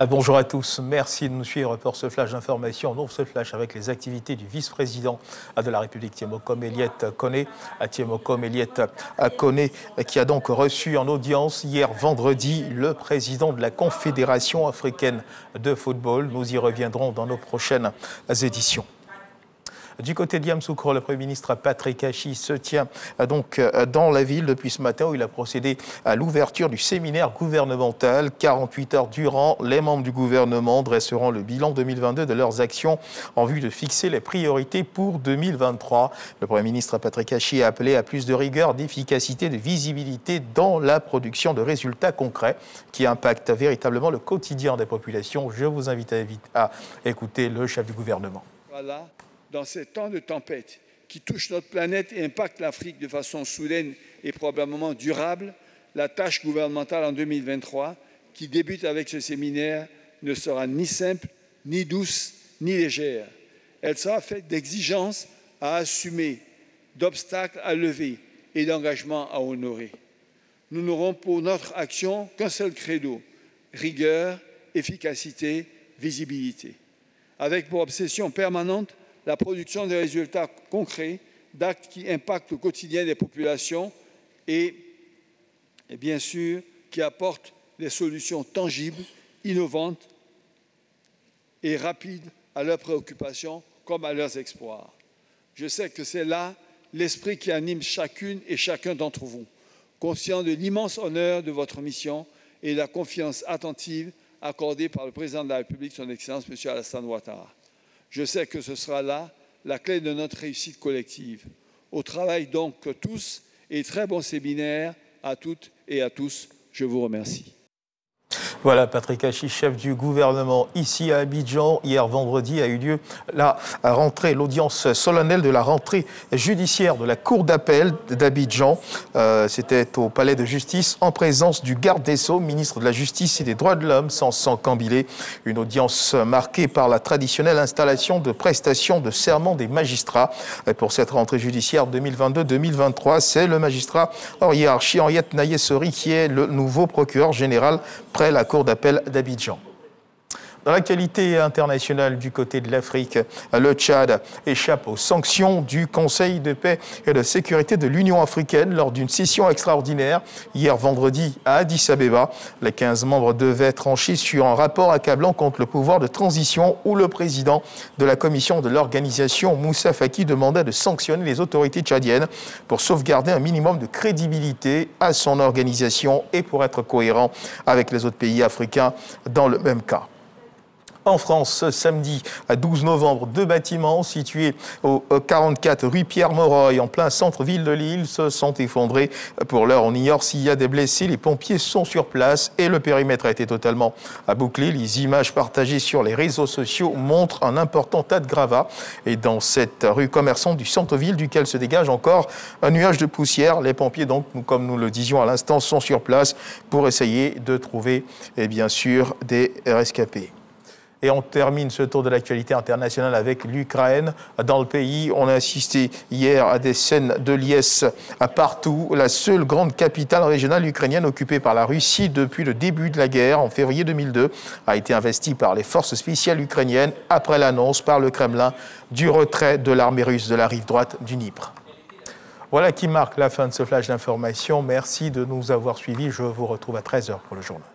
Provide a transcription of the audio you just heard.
Bonjour à tous, merci de nous suivre pour ce flash d'information. On ouvre ce flash avec les activités du vice-président de la République, Tiemokom Eliet Kone. Tiemokom Eliet Kone qui a donc reçu en audience hier vendredi le président de la Confédération africaine de football. Nous y reviendrons dans nos prochaines éditions. Du côté de Yamoussoukro, le Premier ministre Patrick Achi se tient donc dans la ville depuis ce matin où il a procédé à l'ouverture du séminaire gouvernemental. 48 heures durant, les membres du gouvernement dresseront le bilan 2022 de leurs actions en vue de fixer les priorités pour 2023. Le Premier ministre Patrick Achi a appelé à plus de rigueur, d'efficacité, de visibilité dans la production de résultats concrets qui impactent véritablement le quotidien des populations. Je vous invite à écouter le chef du gouvernement. Voilà. Dans ces temps de tempête qui touchent notre planète et impactent l'Afrique de façon soudaine et probablement durable, la tâche gouvernementale en 2023, qui débute avec ce séminaire, ne sera ni simple, ni douce, ni légère. Elle sera faite d'exigences à assumer, d'obstacles à lever et d'engagements à honorer. Nous n'aurons pour notre action qu'un seul credo: rigueur, efficacité, visibilité. Avec pour obsession permanente la production de résultats concrets, d'actes qui impactent le quotidien des populations et bien sûr qui apportent des solutions tangibles, innovantes et rapides à leurs préoccupations comme à leurs espoirs. Je sais que c'est là l'esprit qui anime chacune et chacun d'entre vous, conscient de l'immense honneur de votre mission et de la confiance attentive accordée par le président de la République, son Excellence, M. Alassane Ouattara. Je sais que ce sera là la clé de notre réussite collective. Au travail donc tous et très bon séminaire à toutes et à tous. Je vous remercie. Voilà, Patrick Achi, chef du gouvernement ici à Abidjan. Hier vendredi a eu lieu la rentrée, l'audience solennelle de la rentrée judiciaire de la Cour d'appel d'Abidjan. C'était au palais de justice en présence du garde des Sceaux, ministre de la Justice et des Droits de l'Homme, Sansan Kambile. Une audience marquée par la traditionnelle installation de prestations de serment des magistrats. Et pour cette rentrée judiciaire 2022-2023, c'est le magistrat hors hiérarchie, Henriette Nayé-Sori, qui est le nouveau procureur général près la Cour d'appel d'Abidjan. Dans l'actualité internationale du côté de l'Afrique, le Tchad échappe aux sanctions du Conseil de paix et de sécurité de l'Union africaine lors d'une session extraordinaire hier vendredi à Addis Abeba. Les 15 membres devaient trancher sur un rapport accablant contre le pouvoir de transition où le président de la commission de l'organisation, Moussa Faki, demandait de sanctionner les autorités tchadiennes pour sauvegarder un minimum de crédibilité à son organisation et pour être cohérent avec les autres pays africains dans le même cas. En France, ce samedi, à 12 novembre, 2 bâtiments situés au 44 rue Pierre-Mauroy, en plein centre-ville de Lille, se sont effondrés. Pour l'heure, on ignore s'il y a des blessés. Les pompiers sont sur place et le périmètre a été totalement bouclé. Les images partagées sur les réseaux sociaux montrent un important tas de gravats. Et dans cette rue commerçante du centre-ville, duquel se dégage encore un nuage de poussière, les pompiers, donc, comme nous le disions à l'instant, sont sur place pour essayer de trouver, et bien sûr, des rescapés. Et on termine ce tour de l'actualité internationale avec l'Ukraine. Dans le pays, on a assisté hier à des scènes de liesse partout. La seule grande capitale régionale ukrainienne occupée par la Russie depuis le début de la guerre, en février 2002, a été investie par les forces spéciales ukrainiennes après l'annonce par le Kremlin du retrait de l'armée russe de la rive droite du Dniepr. Voilà qui marque la fin de ce flash d'information. Merci de nous avoir suivis. Je vous retrouve à 13h pour le journal.